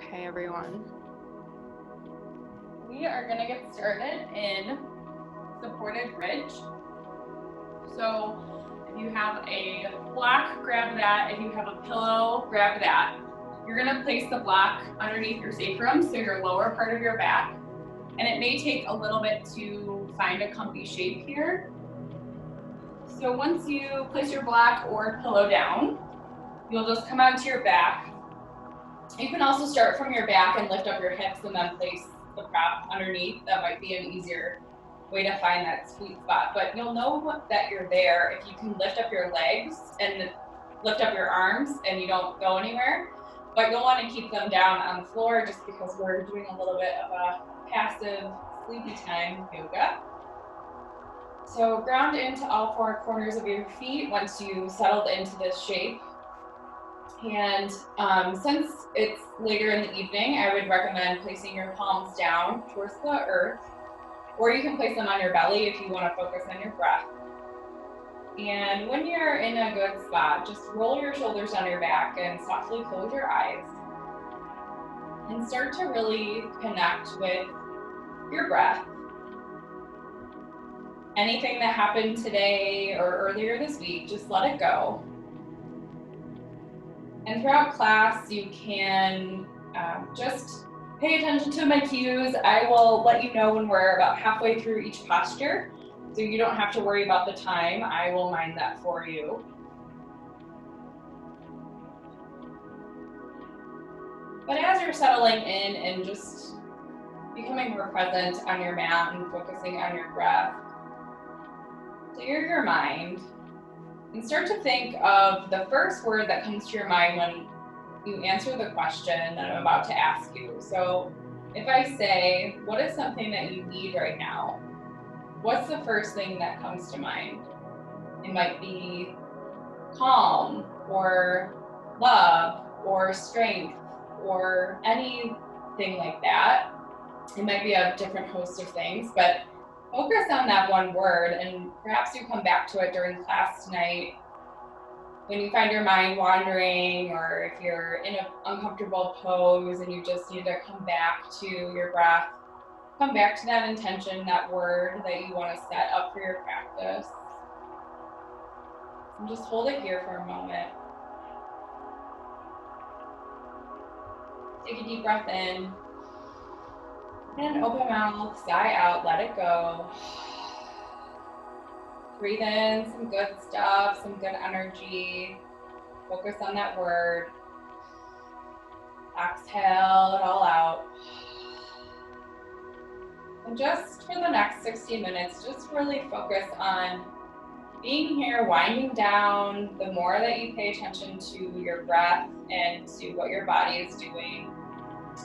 Okay, everyone. We are going to get started in supported bridge. So if you have a block, grab that. If you have a pillow, grab that. You're going to place the block underneath your sacrum, so your lower part of your back. And it may take a little bit to find a comfy shape here. So once you place your block or pillow down, you'll just come onto your back. You can also start from your back and lift up your hips and then place the prop underneath. That might be an easier way to find that sweet spot, but you'll know that you're there if you can lift up your legs and lift up your arms and you don't go anywhere, but you'll want to keep them down on the floor just because we're doing a little bit of a passive sleepy time yoga. So ground into all four corners of your feet once you settled into this shape. And since it's later in the evening, I would recommend placing your palms down towards the earth, or you can place them on your belly if you want to focus on your breath. And when you're in a good spot, just roll your shoulders down your back and softly close your eyes. And start to really connect with your breath. Anything that happened today or earlier this week, just let it go. And throughout class, you can just pay attention to my cues. I will let you know when we're about halfway through each posture, so you don't have to worry about the time. I will mind that for you. But as you're settling in and just becoming more present on your mat and focusing on your breath, clear your mind and start to think of the first word that comes to your mind when you answer the question that I'm about to ask you. So if I say, what is something that you need right now? What's the first thing that comes to mind? It might be calm or love or strength or anything like that. It might be a different host of things, but focus on that one word, and perhaps you come back to it during class tonight when you find your mind wandering, or if you're in an uncomfortable pose and you just need to come back to your breath. Come back to that intention, that word that you want to set up for your practice. And just hold it here for a moment. Take a deep breath in. And open mouth, sigh out, let it go. Breathe in some good stuff, some good energy. Focus on that word. Exhale it all out. And just for the next 60 minutes, just really focus on being here, winding down. The more that you pay attention to your breath and to what your body is doing,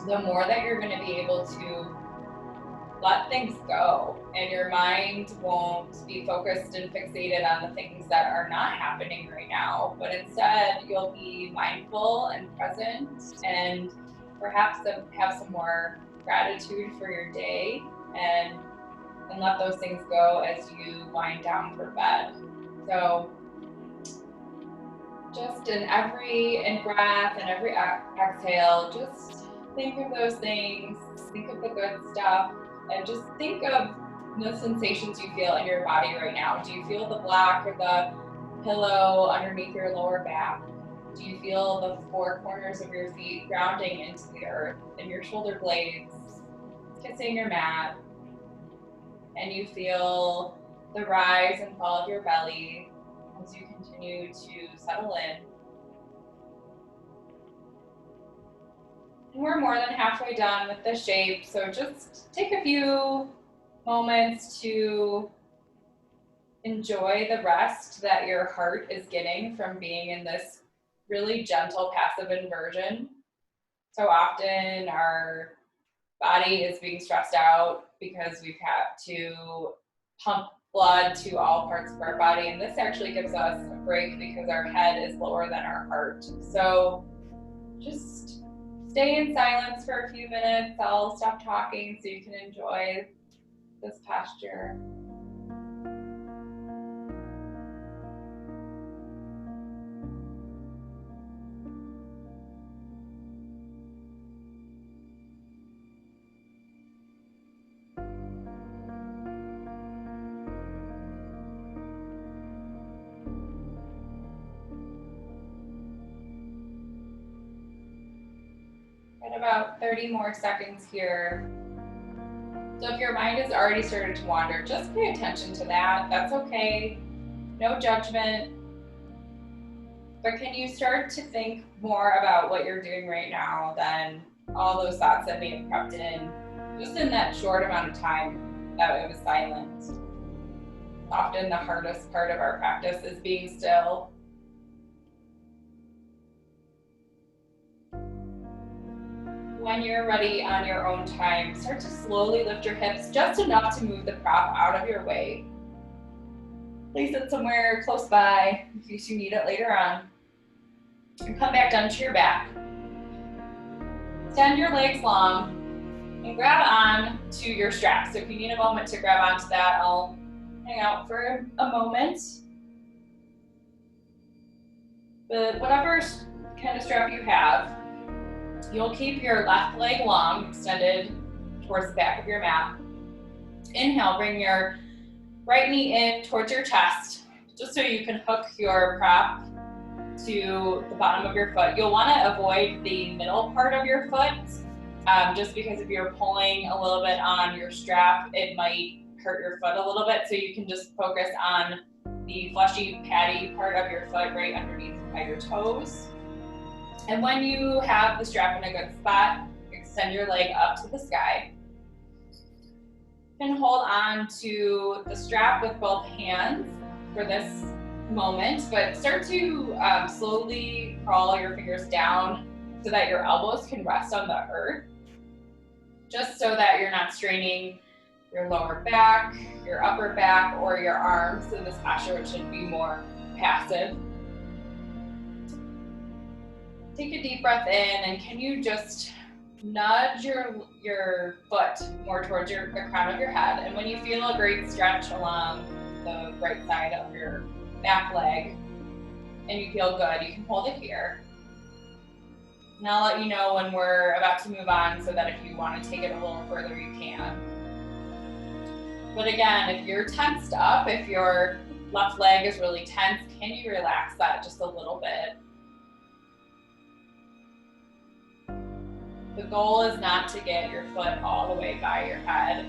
the more that you're going to be able to let things go, and your mind won't be focused and fixated on the things that are not happening right now, but instead you'll be mindful and present and perhaps have some more gratitude for your day and let those things go as you wind down for bed. So just in every in-breath and every exhale, just think of those things, think of the good stuff, and just think of the sensations you feel in your body right now. Do you feel the block or the pillow underneath your lower back? Do you feel the four corners of your feet grounding into the earth and your shoulder blades kissing your mat? And you feel the rise and fall of your belly as you continue to settle in. And we're more than halfway done with the shape, so just take a few moments to enjoy the rest that your heart is getting from being in this really gentle passive inversion. So often our body is being stressed out because we've had to pump blood to all parts of our body, and this actually gives us a break because our head is lower than our heart. So just stay in silence for a few minutes. I'll stop talking so you can enjoy this posture. Got about 30 more seconds here. So if your mind has already started to wander, just pay attention to that. That's okay. No judgment. But can you start to think more about what you're doing right now than all those thoughts that may have crept in just in that short amount of time that it was silent? Often the hardest part of our practice is being still. When you're ready on your own time, start to slowly lift your hips just enough to move the prop out of your way. Place it somewhere close by in case you need it later on. And come back down to your back. Extend your legs long and grab on to your strap. So if you need a moment to grab onto that, I'll hang out for a moment. But whatever kind of strap you have, you'll keep your left leg long, extended towards the back of your mat. Inhale, bring your right knee in towards your chest, just so you can hook your prop to the bottom of your foot. You'll want to avoid the middle part of your foot, just because if you're pulling a little bit on your strap, it might hurt your foot a little bit. So you can just focus on the fleshy, paddy part of your foot right underneath by your toes. And when you have the strap in a good spot, extend your leg up to the sky. And hold on to the strap with both hands for this moment, but start to slowly crawl your fingers down so that your elbows can rest on the earth, just so that you're not straining your lower back, your upper back, or your arms in this posture, which should be more passive. Take a deep breath in, and can you just nudge your foot more towards the crown of your head. And when you feel a great stretch along the right side of your back leg and you feel good, you can hold it here. And I'll let you know when we're about to move on so that if you want to take it a little further, you can. But again, if you're tensed up, if your left leg is really tense, can you relax that just a little bit? The goal is not to get your foot all the way by your head.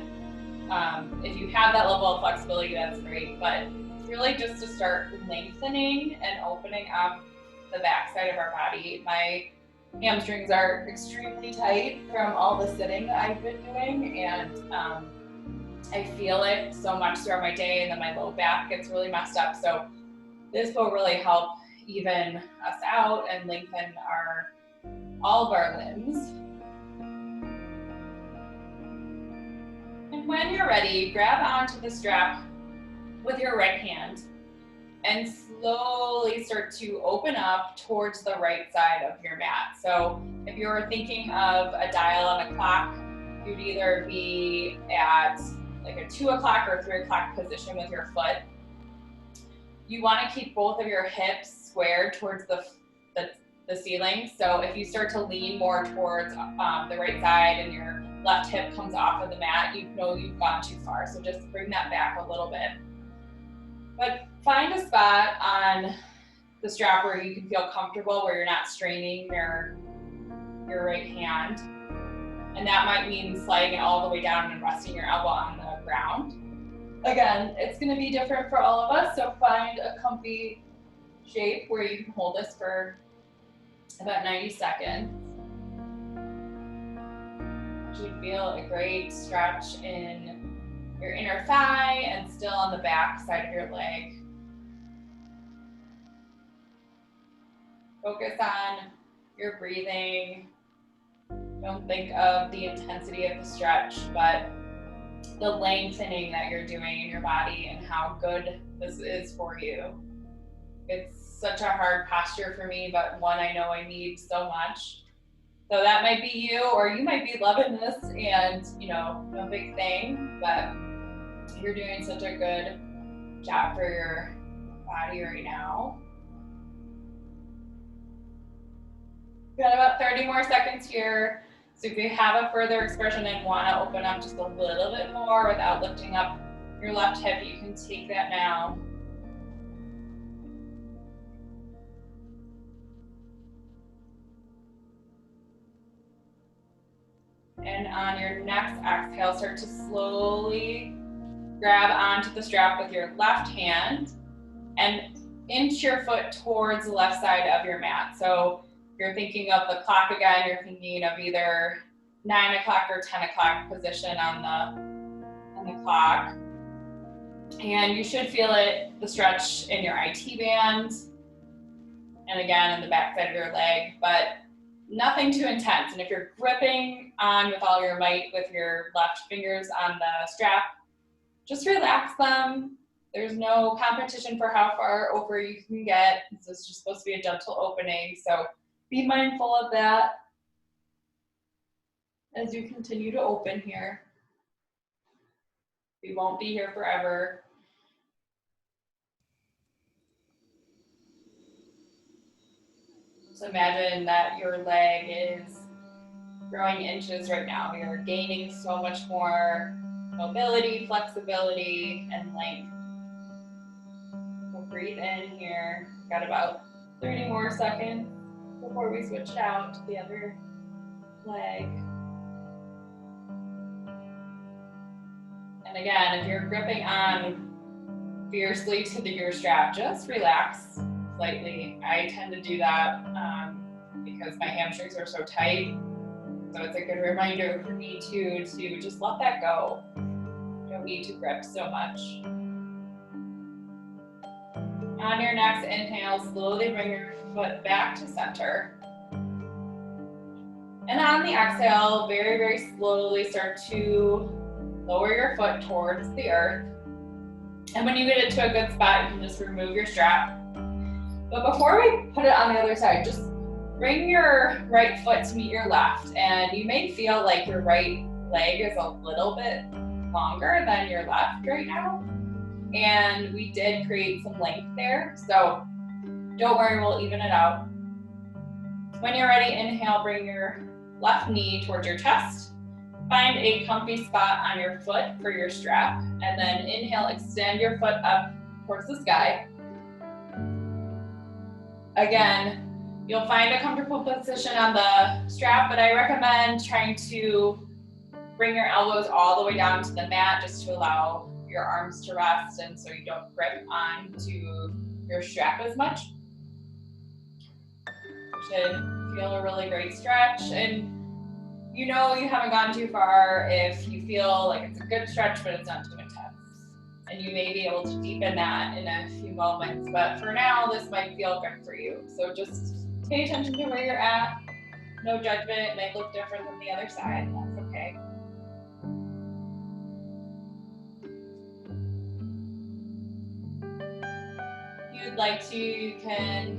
If you have that level of flexibility, that's great, but it's really just to start lengthening and opening up the backside of our body. My hamstrings are extremely tight from all the sitting that I've been doing, and I feel it so much throughout my day, and then my low back gets really messed up. So this will really help even us out and lengthen all of our limbs. And when you're ready, grab onto the strap with your right hand and slowly start to open up towards the right side of your mat. So if you're thinking of a dial on a clock, you'd either be at like a 2 o'clock or 3 o'clock position with your foot. You want to keep both of your hips squared towards the ceiling. So if you start to lean more towards the right side and your left hip comes off of the mat, you know you've gone too far. So just bring that back a little bit. But find a spot on the strap where you can feel comfortable, where you're not straining your right hand. And that might mean sliding it all the way down and resting your elbow on the ground. Again, it's going to be different for all of us, so find a comfy shape where you can hold this for about 90 seconds. You should feel a great stretch in your inner thigh and still on the back side of your leg. Focus on your breathing. Don't think of the intensity of the stretch, but the lengthening that you're doing in your body and how good this is for you. It's such a hard posture for me, but one I know I need so much. So that might be you, or you might be loving this and, no big thing, but you're doing such a good job for your body right now. We've got about 30 more seconds here. So if you have a further expression and want to open up just a little bit more without lifting up your left hip, you can take that now. And on your next exhale, start to slowly grab onto the strap with your left hand and inch your foot towards the left side of your mat. So if you're thinking of the clock again, you're thinking of either 9 o'clock or 10 o'clock position on the clock. And you should feel the stretch in your IT band, and again in the back side of your leg, but nothing too intense. And if you're gripping on with all your might with your left fingers on the strap, just relax them. There's no competition for how far over you can get. This is just supposed to be a gentle opening, so be mindful of that as you continue to open here. We won't be here forever. So imagine that your leg is growing inches right now. You're gaining so much more mobility, flexibility, and length. So breathe in here. We've got about 30 more seconds before we switch out to the other leg. And again, if you're gripping on fiercely to your strap, just relax slightly. I tend to do that because my hamstrings are so tight. So it's a good reminder for me too to just let that go. You don't need to grip so much. On your next inhale, slowly bring your foot back to center. And on the exhale, very, very slowly start to lower your foot towards the earth. And when you get it to a good spot, you can just remove your strap. But before we put it on the other side, just bring your right foot to meet your left. And you may feel like your right leg is a little bit longer than your left right now. And we did create some length there. So don't worry, we'll even it out. When you're ready, inhale, bring your left knee towards your chest. Find a comfy spot on your foot for your strap. And then inhale, extend your foot up towards the sky. Again, you'll find a comfortable position on the strap, but I recommend trying to bring your elbows all the way down to the mat just to allow your arms to rest and so you don't grip onto your strap as much. You should feel a really great stretch, and you know you haven't gone too far if you feel like it's a good stretch but it's not too intense. And you may be able to deepen that in a few moments, but for now this might feel good for you. So just pay attention to where you're at. No judgment, it may look different than the other side, and that's okay. If you'd like to, you can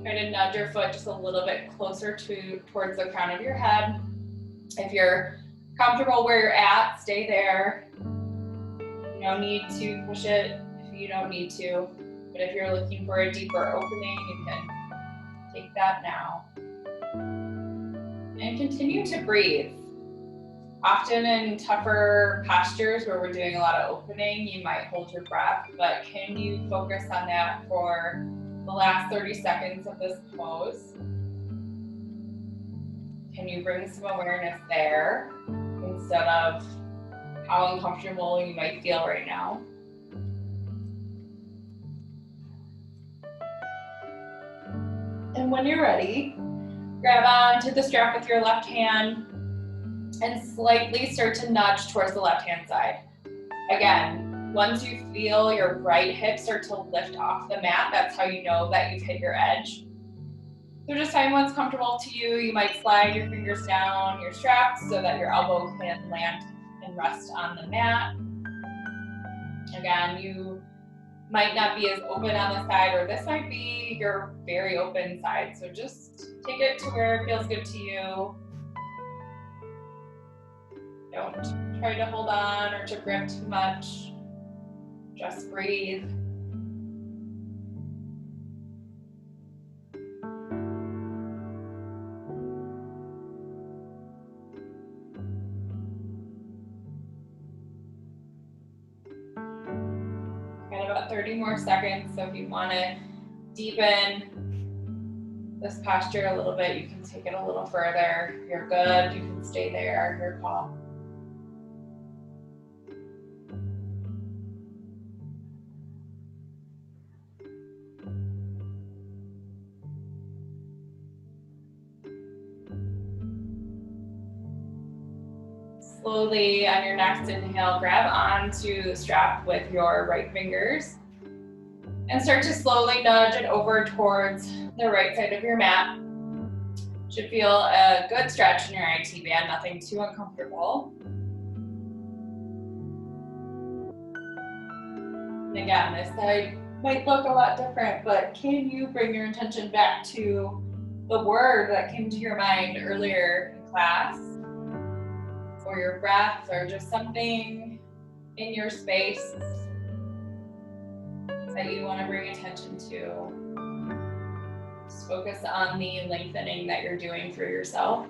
try to nudge your foot just a little bit closer towards the crown of your head. If you're comfortable where you're at, stay there. No need to push it if you don't need to. But if you're looking for a deeper opening, you can take that now. And continue to breathe. Often in tougher postures where we're doing a lot of opening, you might hold your breath, but can you focus on that for the last 30 seconds of this pose? Can you bring some awareness there instead of how uncomfortable you might feel right now? And when you're ready, grab onto the strap with your left hand and slightly start to nudge towards the left-hand side. Again, once you feel your right hip start to lift off the mat, that's how you know that you've hit your edge. So just find what's comfortable to you. You might slide your fingers down your straps so that your elbow can land and rest on the mat. Again, you might not be as open on the side, or this might be your very open side. So just take it to where it feels good to you. Don't try to hold on or to grip too much. Just breathe. Got about 30 more seconds, so if you want to deepen this posture a little bit, you can take it a little further. You're good, you can stay there, you're calm. Slowly on your next inhale, grab onto the strap with your right fingers and start to slowly nudge it over towards the right side of your mat. Should feel a good stretch in your IT band, nothing too uncomfortable. And again, this side might look a lot different, but can you bring your attention back to the word that came to your mind earlier in class? Or your breath, or just something in your space that you want to bring attention to. Just focus on the lengthening that you're doing for yourself.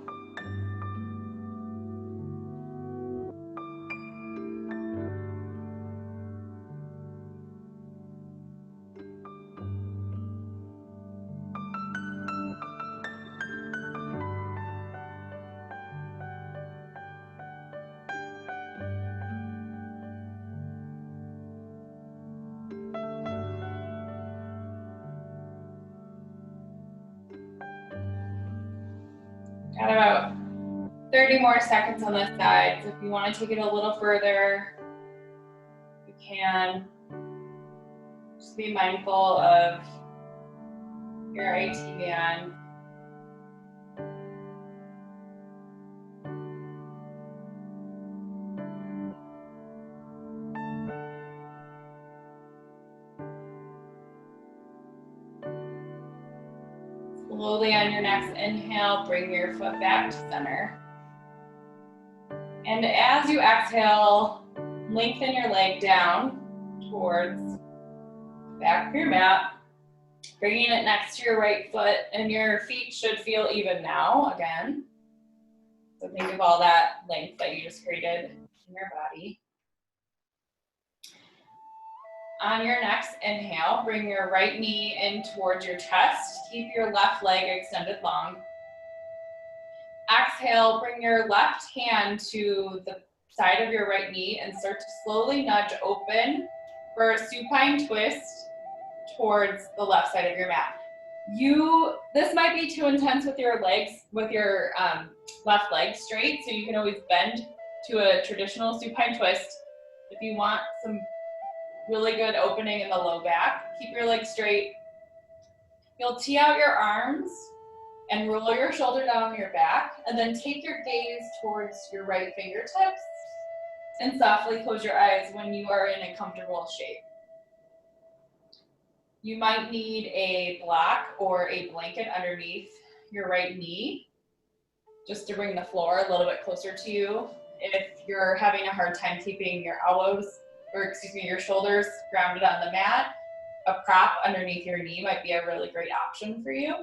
Got about 30 more seconds on this side, so if you want to take it a little further, you can. Just be mindful of your IT band. Slowly on your next inhale, bring your foot back to center. And as you exhale, lengthen your leg down towards the back of your mat, bringing it next to your right foot, and your feet should feel even now again. So think of all that length that you just created in your body. On your next inhale, bring your right knee in towards your chest. Keep your left leg extended long. Exhale, bring your left hand to the side of your right knee and start to slowly nudge open for a supine twist towards the left side of your mat. This might be too intense with your legs, with your left leg straight, so you can always bend to a traditional supine twist. If you want some really good opening in the low back, keep your legs straight. You'll tee out your arms and roll your shoulder down your back, and then take your gaze towards your right fingertips and softly close your eyes when you are in a comfortable shape. You might need a block or a blanket underneath your right knee just to bring the floor a little bit closer to you. If you're having a hard time keeping your your shoulders grounded on the mat, a prop underneath your knee might be a really great option for you.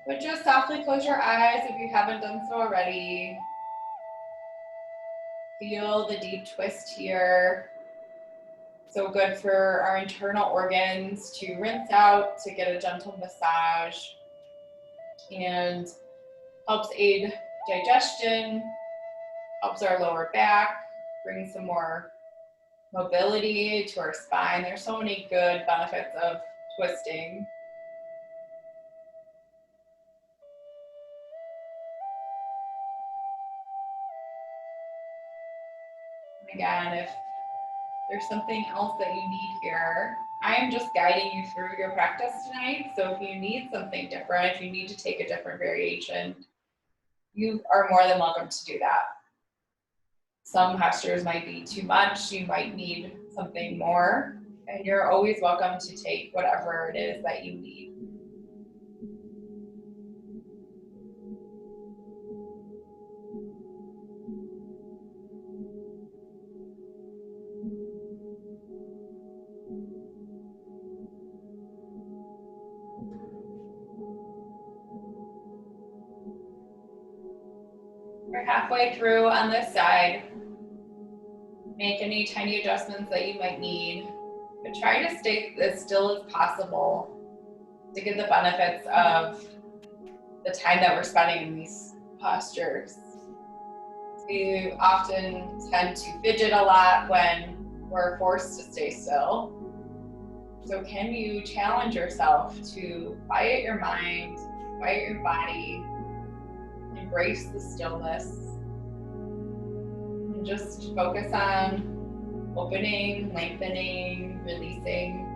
But just softly close your eyes if you haven't done so already. Feel the deep twist here. So good for our internal organs to rinse out, to get a gentle massage, and helps aid digestion, helps our lower back, brings some more mobility to our spine. There's so many good benefits of twisting. Again, if there's something else that you need here, I am just guiding you through your practice tonight. So if you need something different, if you need to take a different variation, you are more than welcome to do that. Some postures might be too much, you might need something more, and you're always welcome to take whatever it is that you need. We're halfway through on this side. Make any tiny adjustments that you might need, but try to stay as still as possible. to get the benefits of the time that we're spending in these postures. We often tend to fidget a lot when we're forced to stay still. So can you challenge yourself to quiet your mind, quiet your body, embrace the stillness, and just focus on opening, lengthening, releasing.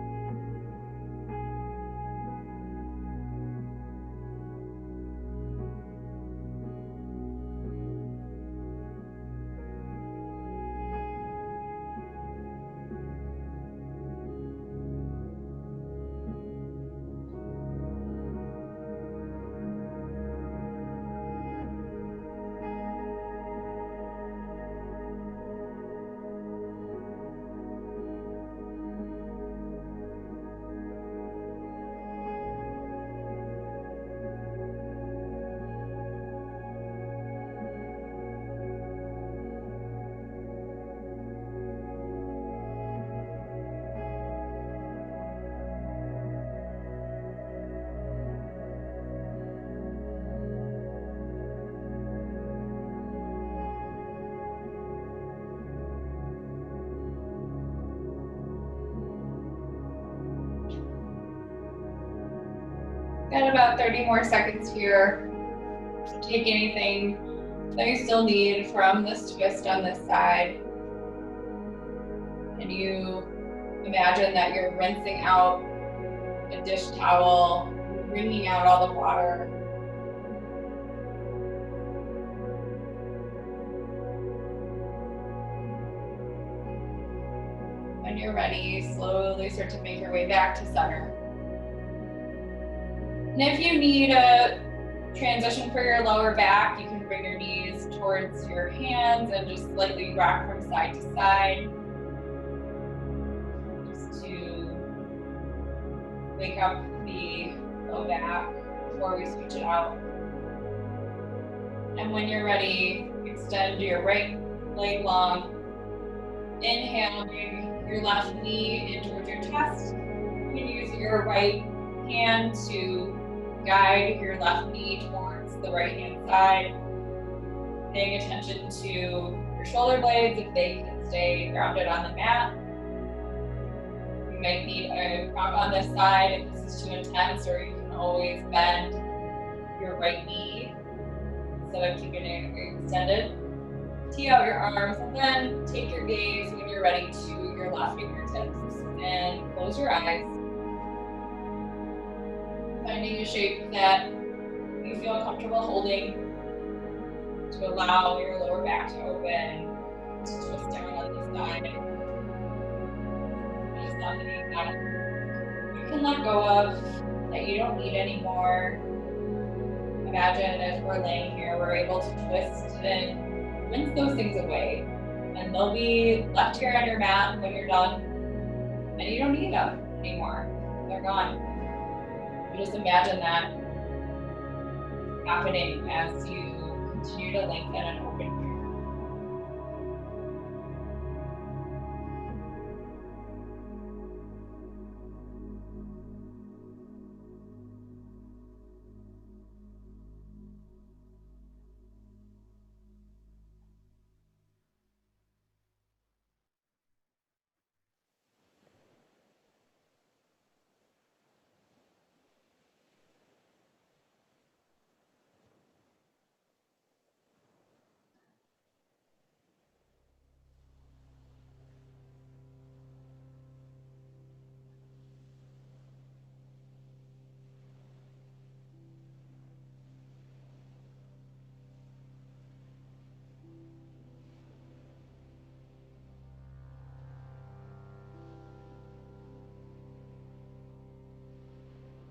Got about 30 more seconds here. Take anything that you still need from this twist on this side. Can you imagine that you're rinsing out a dish towel, wringing out all the water? When you're ready, slowly start to make your way back to center. And if you need a transition for your lower back, you can bring your knees towards your hands and just slightly rock from side to side. Just to wake up the low back before we switch it out. And when you're ready, extend your right leg long. Inhale, bring your left knee in towards your chest. You can use your right hand to guide your left knee towards the right hand side. Paying attention to your shoulder blades if they can stay grounded on the mat. You might need a prop on this side if this is too intense, or you can always bend your right knee instead of keeping it extended. Tee out your arms and then take your gaze when you're ready to your left fingertips and close your eyes. Finding a shape that you feel comfortable holding to allow your lower back to open, to twist down on the side. There's nothing that you can let go of that you don't need anymore. Imagine as we're laying here, we're able to twist and rinse those things away. And they'll be left here on your mat when you're done. And you don't need them anymore. They're gone. Just imagine that happening as you continue to lengthen and open here.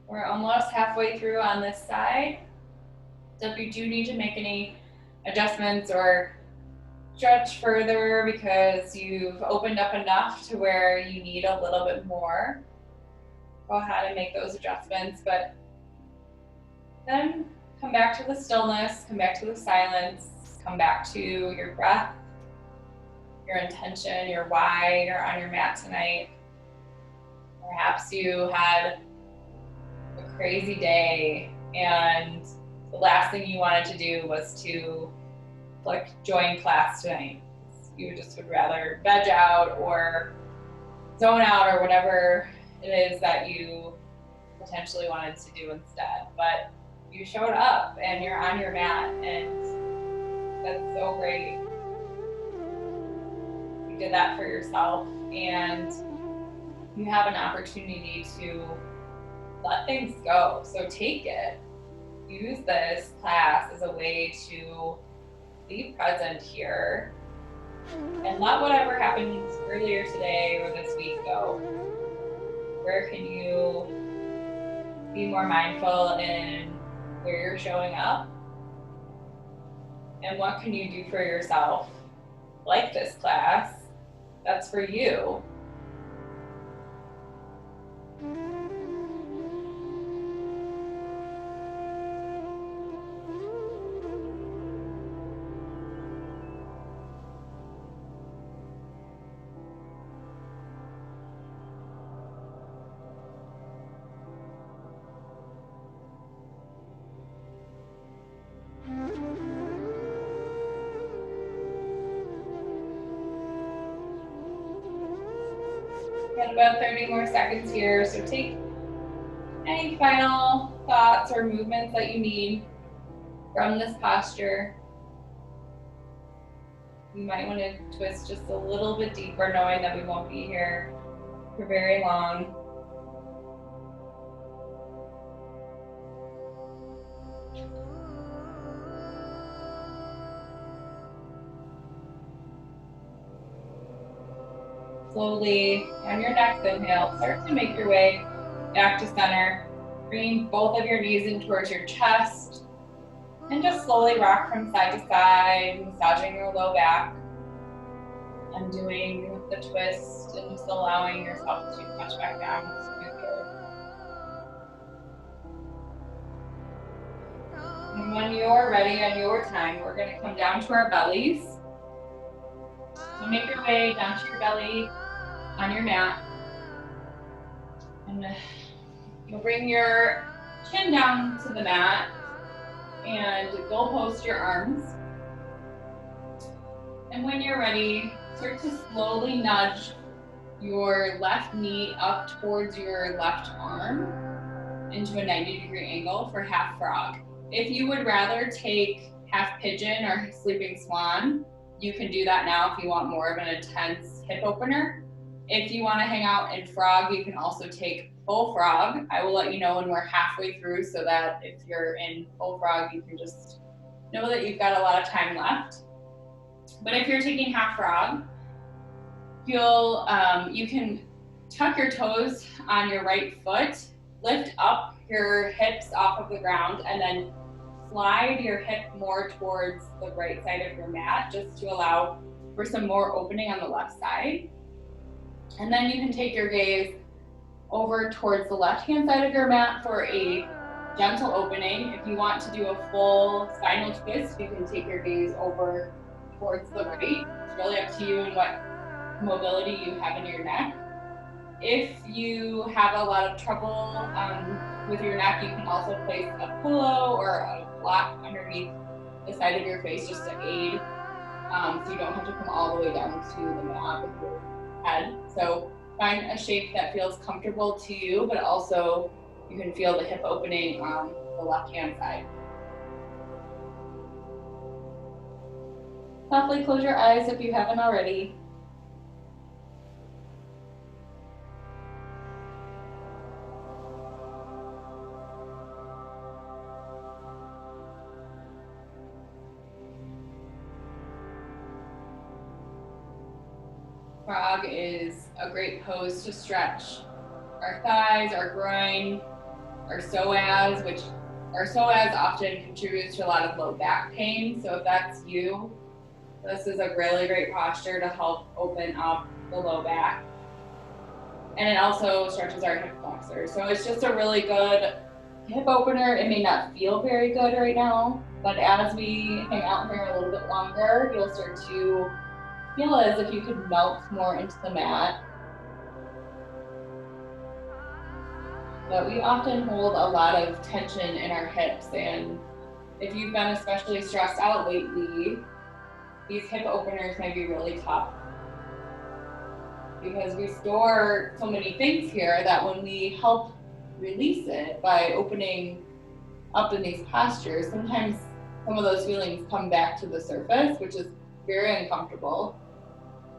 We're almost halfway through on this side. So if you do need to make any adjustments or stretch further because you've opened up enough to where you need a little bit more, go ahead and make those adjustments. But then come back to the stillness, come back to the silence, come back to your breath, your intention, your why you're on your mat tonight. Perhaps you had a crazy day and the last thing you wanted to do was to like join class tonight. You just would rather veg out or zone out or whatever it is that you potentially wanted to do instead. But you showed up and you're on your mat, and that's so great. You did that for yourself, and you have an opportunity to let things go. So take it. Use this class as a way to be present here and let whatever happened earlier today or this week go. Where can you be more mindful in where you're showing up? And what can you do for yourself, like this class, that's for you? Got about 30 more seconds here, so take any final thoughts or movements that you need from this posture. You might want to twist just a little bit deeper, knowing that we won't be here for very long. Slowly, on your next inhale, start to make your way back to center, bringing both of your knees in towards your chest, and just slowly rock from side to side, massaging your low back, and doing the twist and just allowing yourself to touch back down to smooth here. And when you're ready on your time, we're going to come down to our bellies. So make your way down to your belly on your mat. And you'll bring your chin down to the mat and goal post your arms. And when you're ready, start to slowly nudge your left knee up towards your left arm into a 90-degree angle for half frog. If you would rather take half pigeon or sleeping swan, you can do that now if you want more of an intense hip opener. If you want to hang out in frog, you can also take full frog. I will let you know when we're halfway through so that if you're in full frog, you can just know that you've got a lot of time left. But if you're taking half frog, you can tuck your toes on your right foot, lift up your hips off of the ground, and then slide your hip more towards the right side of your mat just to allow for some more opening on the left side. And then you can take your gaze over towards the left-hand side of your mat for a gentle opening. If you want to do a full spinal twist, you can take your gaze over towards the right. It's really up to you and what mobility you have in your neck. If you have a lot of trouble with your neck, you can also place a pillow or a block underneath the side of your face just to aid, so you don't have to come all the way down to the mat with your head. So find a shape that feels comfortable to you, but also you can feel the hip opening on the left-hand side. Softly close your eyes if you haven't already. Frog is a great pose to stretch our thighs, our groin, our psoas, which our psoas often contributes to a lot of low back pain. So if that's you, this is a really great posture to help open up the low back. And it also stretches our hip flexors. So it's just a really good hip opener. It may not feel very good right now, but as we hang out here a little bit longer, you'll start to feel as if you could melt more into the mat. But we often hold a lot of tension in our hips, and if you've been especially stressed out lately, these hip openers might be really tough because we store so many things here that when we help release it by opening up in these postures, sometimes some of those feelings come back to the surface, which is very uncomfortable.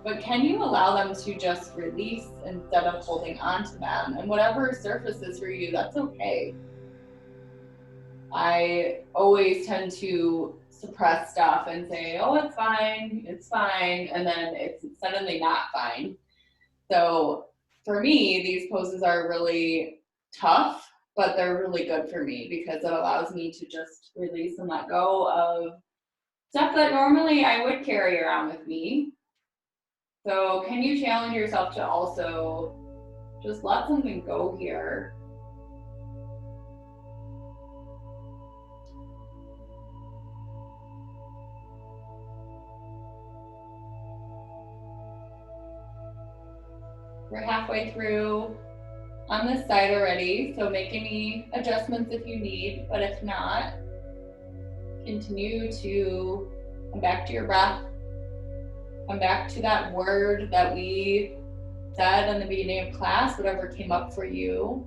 But can you allow them to just release instead of holding on to them? And whatever surfaces for you, that's okay. I always tend to suppress stuff and say, oh, it's fine, and then it's suddenly not fine. So for me, these poses are really tough, but they're really good for me because it allows me to just release and let go of stuff that normally I would carry around with me. So can you challenge yourself to also just let something go here? We're halfway through on this side already, so make any adjustments if you need, but if not, continue to come back to your breath. Come back to that word that we said in the beginning of class, whatever came up for you,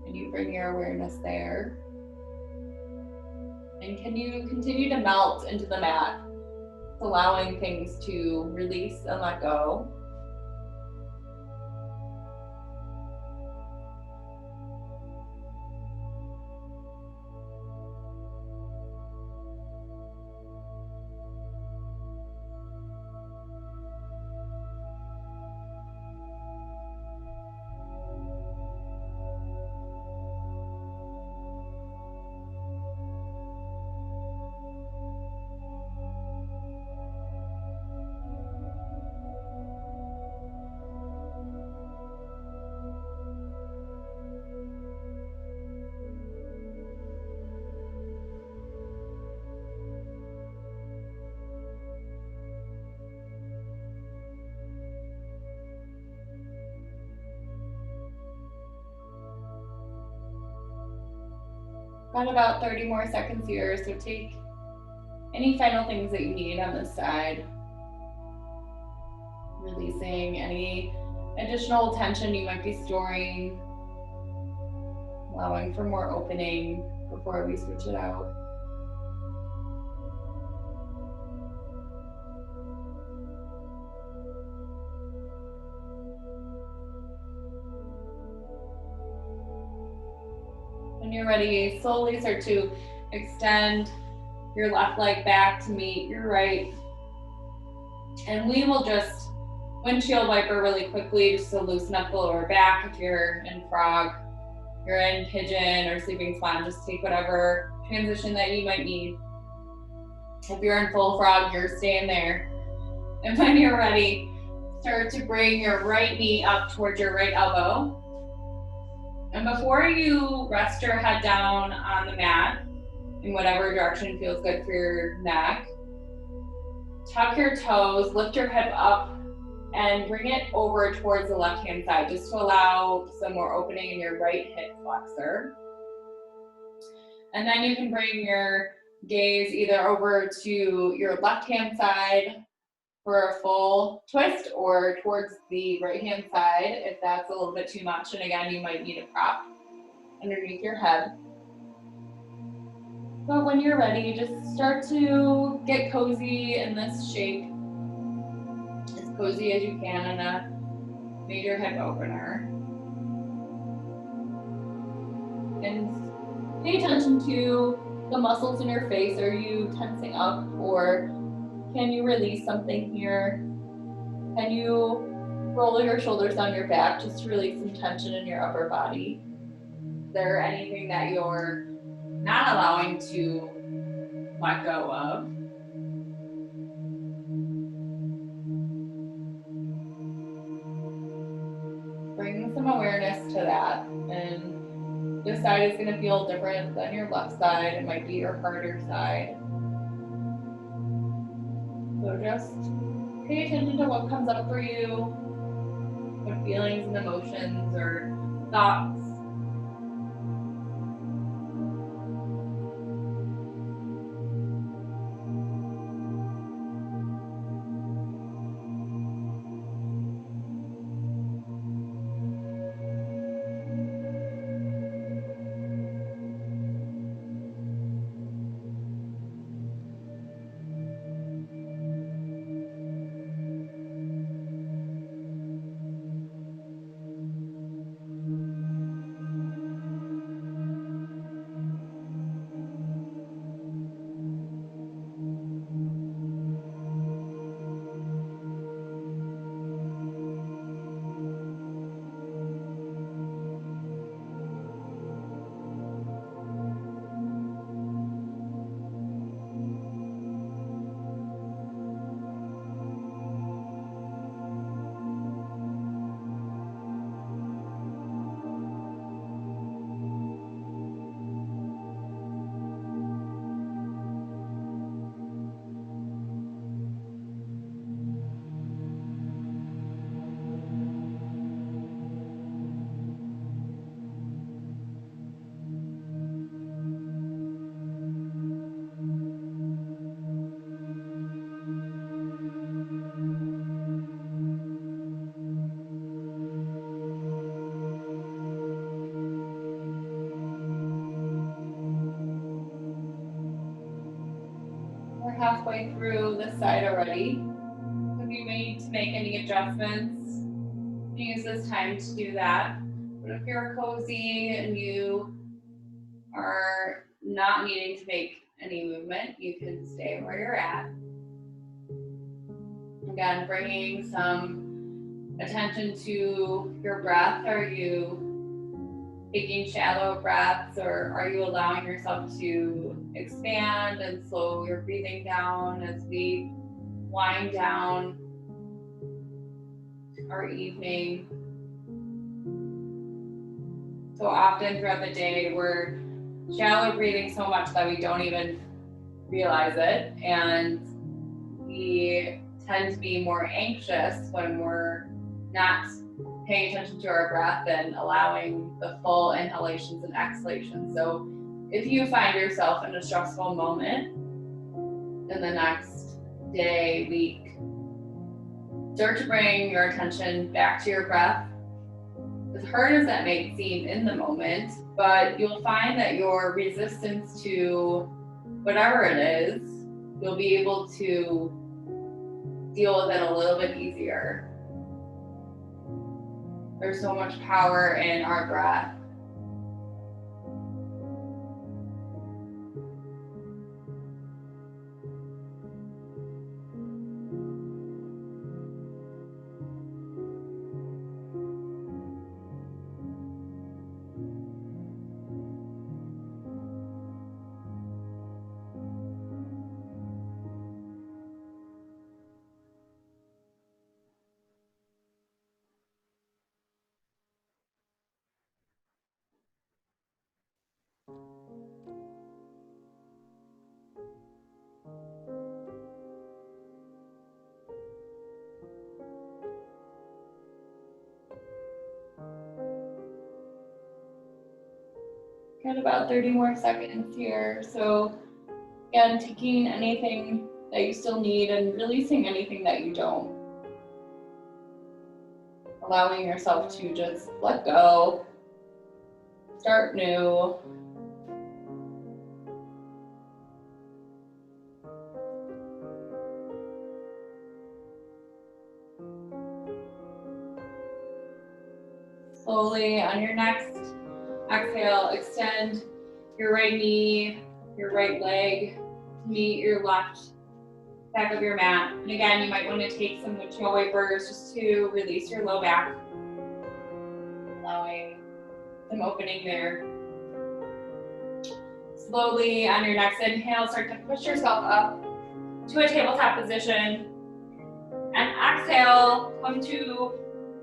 and you bring your awareness there. And can you continue to melt into the mat, allowing things to release and let go? Got about 30 more seconds here, so take any final things that you need on this side. Releasing any additional tension you might be storing. Allowing for more opening before we switch it out. When you're ready, slowly start to extend your left leg back to meet your right. And we will just windshield wiper really quickly just to loosen up the lower back. If you're in frog, you're in pigeon or sleeping swan, just take whatever transition that you might need. If you're in full frog, you're staying there. And when you're ready, start to bring your right knee up towards your right elbow. And before you rest your head down on the mat, in whatever direction feels good for your neck, tuck your toes, lift your hip up, and bring it over towards the left-hand side, just to allow some more opening in your right hip flexor. And then you can bring your gaze either over to your left-hand side for a full twist or towards the right-hand side if that's a little bit too much. And again, you might need a prop underneath your head. But when you're ready, just start to get cozy in this shape, as cozy as you can in a major hip opener. And pay attention to the muscles in your face. Are you tensing up, or can you release something here? Can you roll your shoulders down your back just to release some tension in your upper body? Is there anything that you're not allowing to let go of? Bring some awareness to that. And this side is going to feel different than your left side. It might be your harder side. So just pay attention to what comes up for you, what feelings and emotions or thoughts halfway through this side already. If you need to make any adjustments, use this time to do that. But if you're cozy and you are not needing to make any movement, you can stay where you're at. Again, bringing some attention to your breath. Are you taking shallow breaths, or are you allowing yourself to expand and slow your breathing down as we wind down our evening? So often throughout the day, we're shallow breathing so much that we don't even realize it, and we tend to be more anxious when we're not paying attention to our breath and allowing the full inhalations and exhalations. So if you find yourself in a stressful moment in the next day, week, start to bring your attention back to your breath. As hard as that may seem in the moment, but you'll find that your resistance to whatever it is, you'll be able to deal with it a little bit easier. There's so much power in our breath. Got about 30 more seconds here. So again, taking anything that you still need and releasing anything that you don't. Allowing yourself to just let go, start new. Slowly on your next exhale, extend your right knee, your right leg to meet your left back of your mat. And again, you might want to take some windshield wipers just to release your low back, allowing some opening there. Slowly on your next inhale, start to push yourself up to a tabletop position. And exhale, come to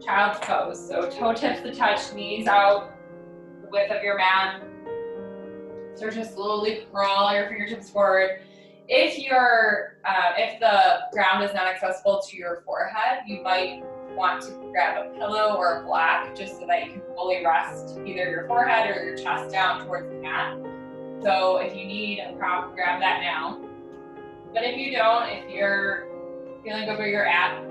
child's pose. So toe tips to touch, knees out the width of your mat. Start to slowly crawl your fingertips forward. If the ground is not accessible to your forehead, you might want to grab a pillow or a block just so that you can fully rest either your forehead or your chest down towards the mat. So if you need a prop, grab that now. But if you don't, if you're feeling good where you're at,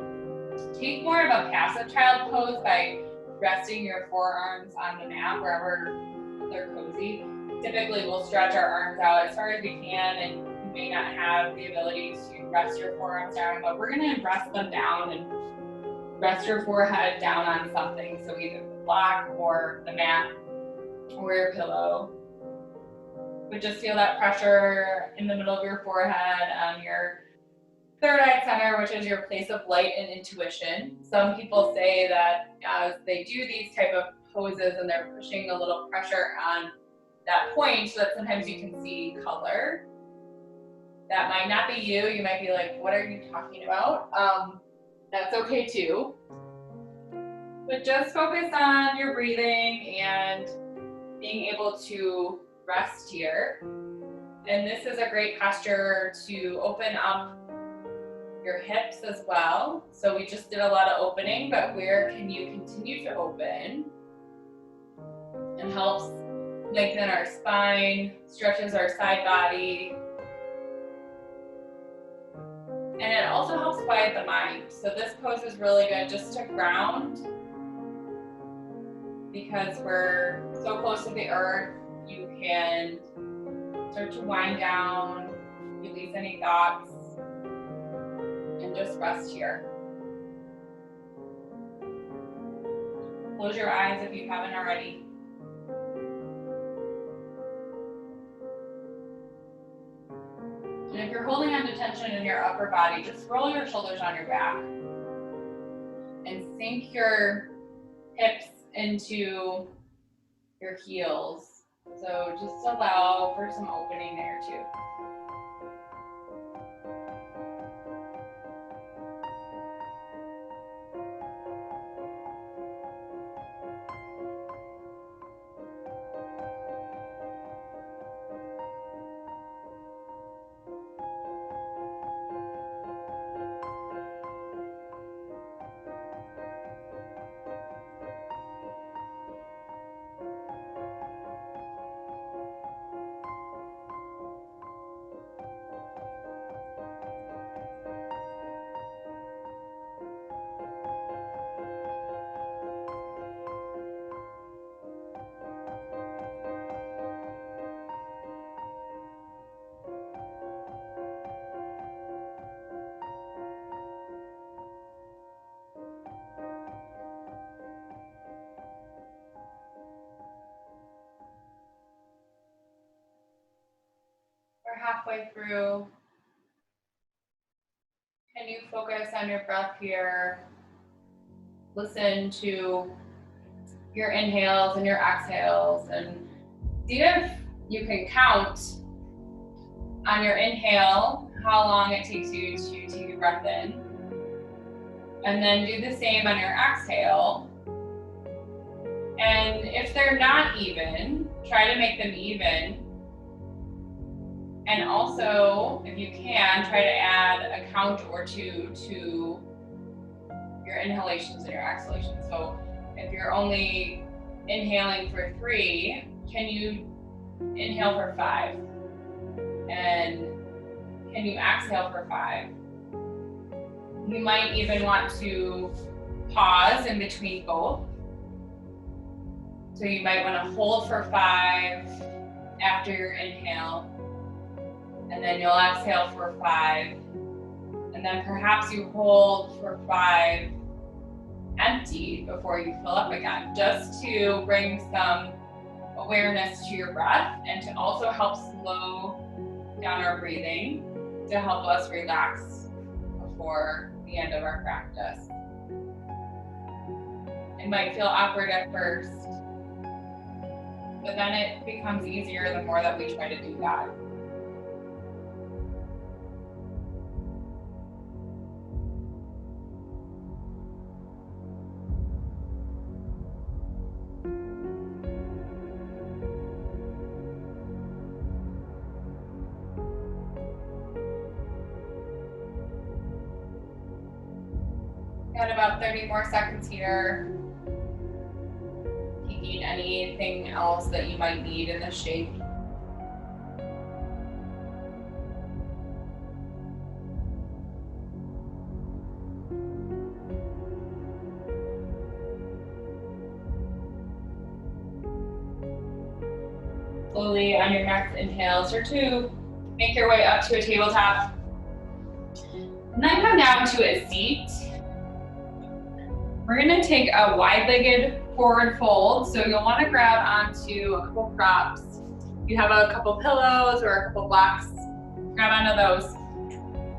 take more of a passive child pose by resting your forearms on the mat wherever they're cozy. Typically, we'll stretch our arms out as far as we can, and you may not have the ability to rest your forearms down, but we're gonna rest them down and rest your forehead down on something. So either the block or the mat or your pillow. But just feel that pressure in the middle of your forehead on your third eye center, which is your place of light and intuition. Some people say that as they do these type of poses and they're pushing a little pressure on that point so that sometimes you can see color. That might not be you. You might be like, what are you talking about? That's okay too. But just focus on your breathing and being able to rest here. And this is a great posture to open up your hips as well. So we just did a lot of opening, but where can you continue to open? It helps lengthen our spine, stretches our side body. And it also helps quiet the mind. So this pose is really good just to ground, because we're so close to the earth. You can start to wind down, release any thoughts. and just rest here. Close your eyes if you haven't already. And if you're holding on to tension in your upper body, just roll your shoulders on your back and sink your hips into your heels. So just allow for some opening there too. We're halfway through. Can you focus on your breath here? Listen to your inhales and your exhales, and see if you can count on your inhale how long it takes you to take a breath in. And then do the same on your exhale. And if they're not even, try to make them even. And also, if you can, try to add a count or two to your inhalations and your exhalations. So if you're only inhaling for 3, can you inhale for 5? And can you exhale for 5? You might even want to pause in between both. So you might want to hold for 5 after your inhale, and then you'll exhale for 5. And then perhaps you hold for 5 empty before you fill up again, just to bring some awareness to your breath and to also help slow down our breathing to help us relax before the end of our practice. It might feel awkward at first, but then it becomes easier the more that we try to do that. Got about 30 more seconds here. If you need anything else that you might need in the shape. Slowly on your next inhales or 2, make your way up to a tabletop. And then come down to a seat. We're gonna take a wide-legged forward fold. So you'll wanna grab onto a couple props. You have a couple pillows or a couple blocks, grab onto those.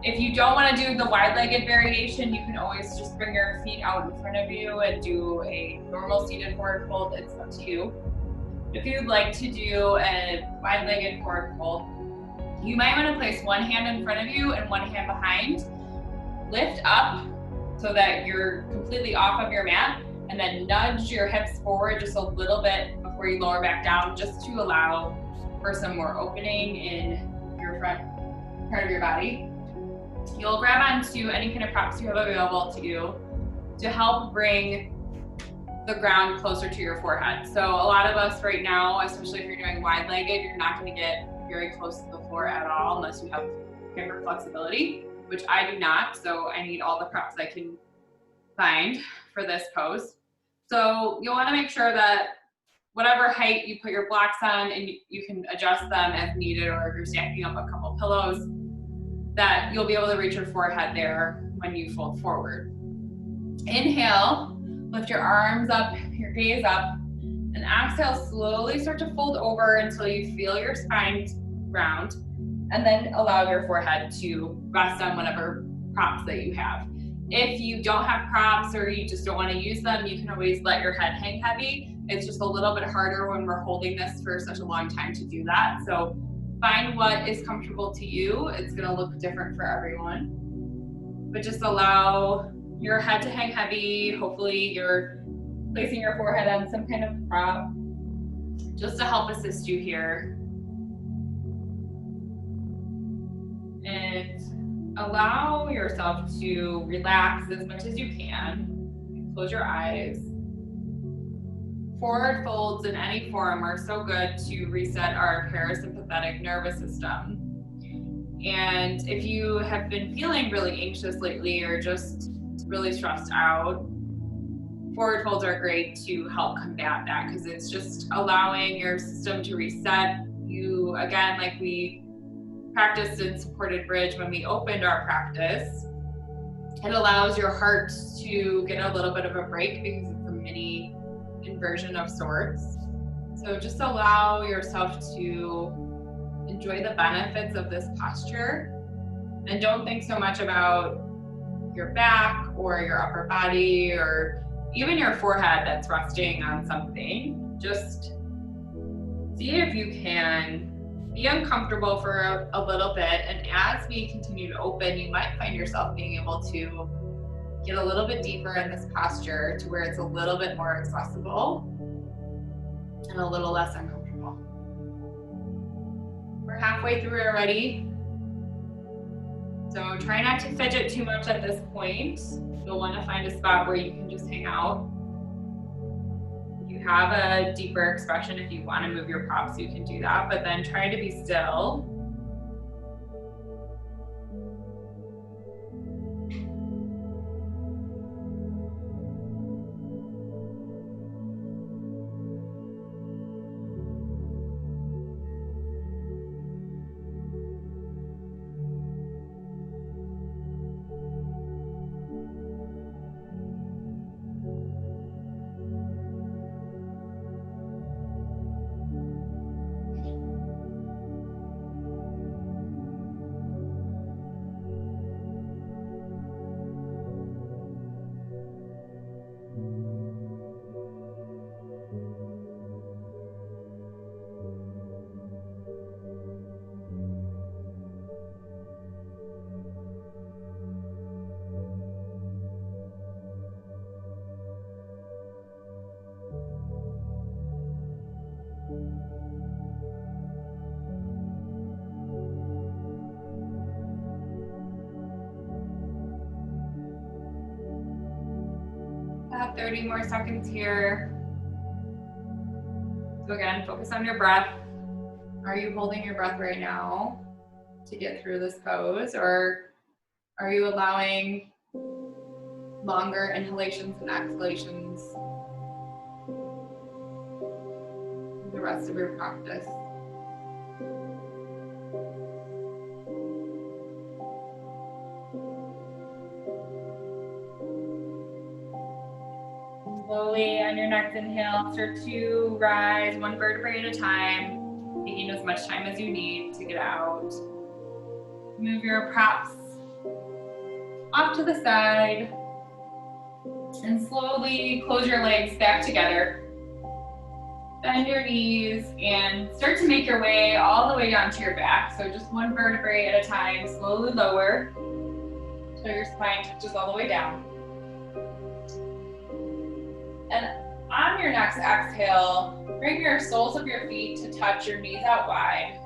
If you don't wanna do the wide-legged variation, you can always just bring your feet out in front of you and do a normal seated forward fold. It's up to you. If you'd like to do a wide-legged forward fold, you might wanna place one hand in front of you and one hand behind. Lift up so that you're completely off of your mat, and then nudge your hips forward just a little bit before you lower back down, just to allow for some more opening in your front part of your body. You'll grab onto any kind of props you have available to you to help bring the ground closer to your forehead. So a lot of us right now, especially if you're doing wide-legged, you're not gonna get very close to the floor at all unless you have hip flexibility, which I do not, so I need all the props I can find for this pose. So you'll wanna make sure that whatever height you put your blocks on, and you can adjust them as needed, or if you're stacking up a couple pillows, that you'll be able to reach your forehead there when you fold forward. Inhale, lift your arms up, your gaze up, and exhale, slowly start to fold over until you feel your spine round, and then allow your forehead to rest on whatever props that you have. If you don't have props or you just don't want to use them, you can always let your head hang heavy. It's just a little bit harder when we're holding this for such a long time to do that. So find what is comfortable to you. It's going to look different for everyone. But just allow your head to hang heavy. Hopefully you're placing your forehead on some kind of prop just to help assist you here. And allow yourself to relax as much as you can. Close your eyes. Forward folds in any form are so good to reset our parasympathetic nervous system. And if you have been feeling really anxious lately or just really stressed out, forward folds are great to help combat that, because it's just allowing your system to reset. You, again, like we practiced in supported bridge when we opened our practice, it allows your heart to get a little bit of a break because it's a mini inversion of sorts. So just allow yourself to enjoy the benefits of this posture, and don't think so much about your back or your upper body or even your forehead that's resting on something. Just see if you can be uncomfortable for a little bit, and as we continue to open, you might find yourself being able to get a little bit deeper in this posture to where it's a little bit more accessible and a little less uncomfortable. We're halfway through already, so try not to fidget too much at this point. You'll want to find a spot where you can just hang out. If you have a deeper expression, if you want to move your props, you can do that, but then try to be still. About 30 more seconds here. So again, focus on your breath. Are you holding your breath right now to get through this pose, or are you allowing longer inhalations and exhalations the rest of your practice? Slowly on your next inhale, start to rise one vertebrae at a time, taking as much time as you need to get out. Move your props off to the side and slowly close your legs back together. Bend your knees and start to make your way all the way down to your back. So just one vertebrae at a time, slowly lower so your spine touches all the way down. And on your next exhale, bring your soles of your feet to touch your knees out wide.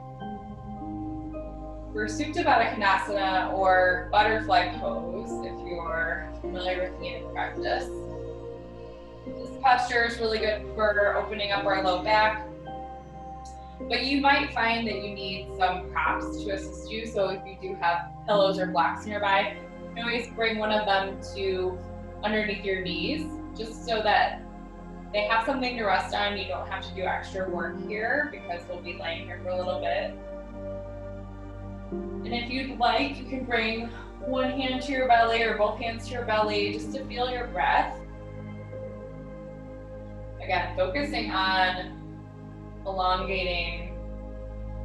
For Supta Baddha Konasana, or butterfly pose, if you're familiar with the practice. This posture is really good for opening up our low back, but you might find that you need some props to assist you. So if you do have pillows or blocks nearby, you can always bring one of them to underneath your knees, just so that they have something to rest on. You don't have to do extra work here because we'll be laying here for a little bit. And if you'd like, you can bring one hand to your belly or both hands to your belly just to feel your breath. Again, focusing on elongating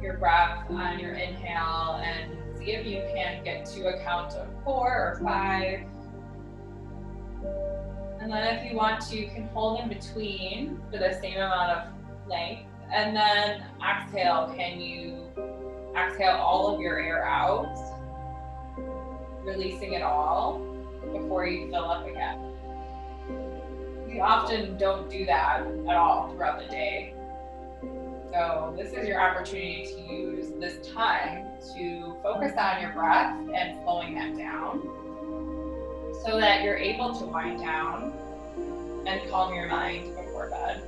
your breath on your inhale, and see if you can get to a count of 4 or 5. And then if you want to, you can hold in between for the same amount of length. And then exhale, can you exhale all of your air out, releasing it all before you fill up again. We often don't do that at all throughout the day. So this is your opportunity to use this time to focus on your breath and slowing that down so that you're able to wind down and calm your mind before bed.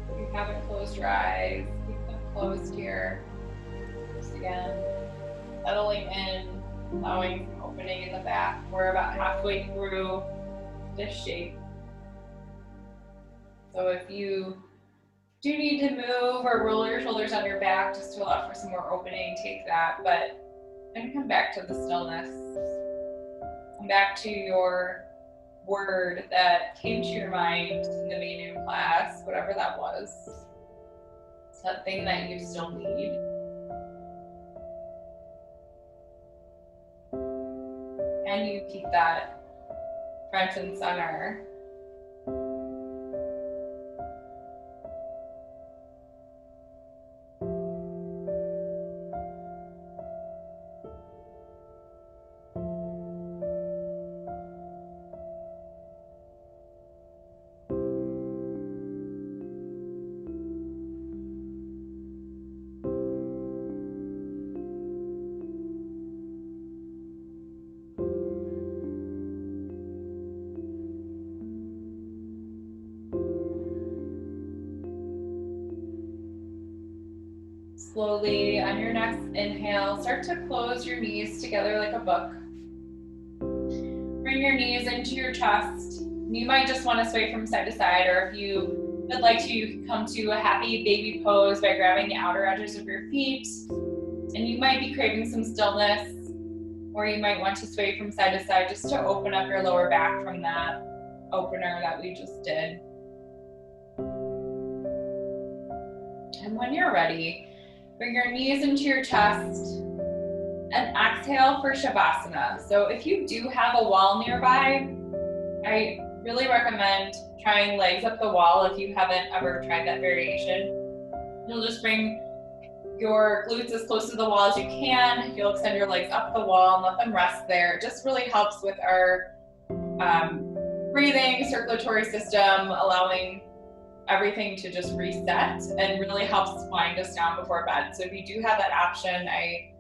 If you haven't closed your eyes, keep them closed here. Just again, settling in, allowing some opening in the back. We're about halfway through this shape. So if you do need to move or roll your shoulders on your back just to allow for some more opening, take that. But then come back to the stillness. Come back to your word that came to your mind in the main class, whatever that was. It's that thing that you still need. And you keep that front and center. Slowly, on your next inhale, start to close your knees together like a book. Bring your knees into your chest. You might just want to sway from side to side, or if you would like to, you can come to a happy baby pose by grabbing the outer edges of your feet. And you might be craving some stillness, or you might want to sway from side to side just to open up your lower back from that opener that we just did. And when you're ready, bring your knees into your chest and exhale for Shavasana. So if you do have a wall nearby, I really recommend trying legs up the wall if you haven't ever tried that variation. You'll just bring your glutes as close to the wall as you can. You'll extend your legs up the wall and let them rest there. It just really helps with our breathing, circulatory system, allowing everything to just reset, and really helps wind us down before bed. So if you do have that option, I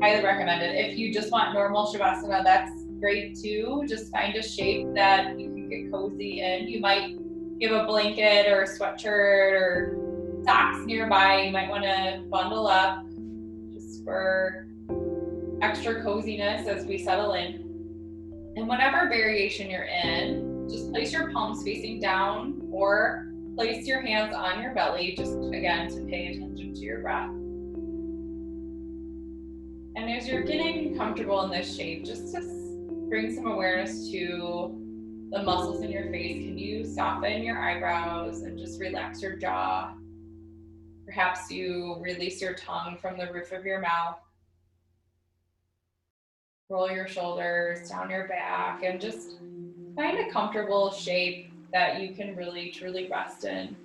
highly recommend it. If you just want normal Shavasana, that's great too. Just find a shape that you can get cozy in. You might give a blanket or a sweatshirt or socks nearby. You might want to bundle up just for extra coziness as we settle in. And whatever variation you're in, just place your palms facing down or place your hands on your belly, just again to pay attention to your breath. And as you're getting comfortable in this shape, just to bring some awareness to the muscles in your face. Can you soften your eyebrows and just relax your jaw? Perhaps you release your tongue from the roof of your mouth. Roll your shoulders down your back and just find a comfortable shape that you can really truly rest in.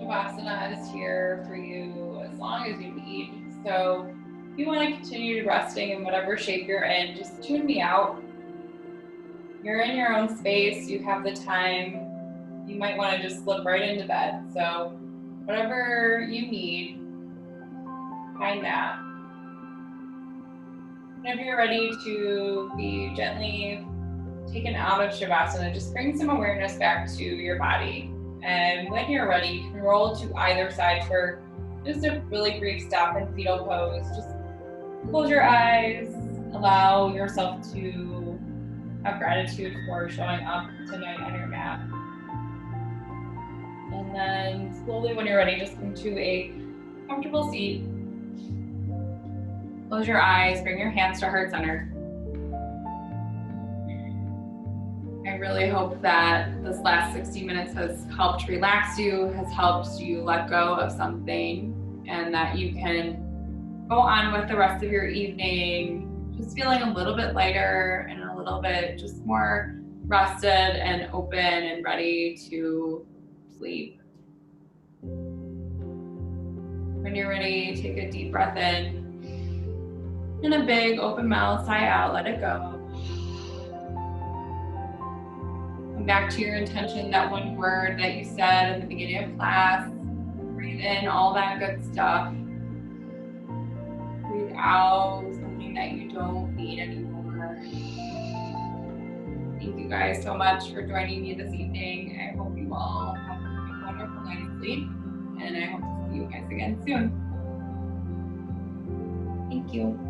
Shavasana is here for you as long as you need. So if you want to continue resting in whatever shape you're in, just tune me out. You're in your own space, you have the time. You might want to just slip right into bed. So whatever you need, find that. Whenever you're ready to be gently taken out of Shavasana, just bring some awareness back to your body. And when you're ready, you can roll to either side for just a really brief stop in fetal pose. Just close your eyes, allow yourself to have gratitude for showing up tonight on your mat. And then slowly, when you're ready, just come to a comfortable seat. Close your eyes, bring your hands to heart center. I really hope that this last 60 minutes has helped relax you, has helped you let go of something, and that you can go on with the rest of your evening just feeling a little bit lighter and a little bit just more rested and open and ready to sleep. When you're ready, take a deep breath in. And a big open mouth, sigh out, let it go. Come back to your intention, that one word that you said in the beginning of class. Breathe in all that good stuff. Breathe out something that you don't need anymore. Thank you guys so much for joining me this evening. I hope you all have a wonderful night's sleep, and I hope to see you guys again soon. Thank you.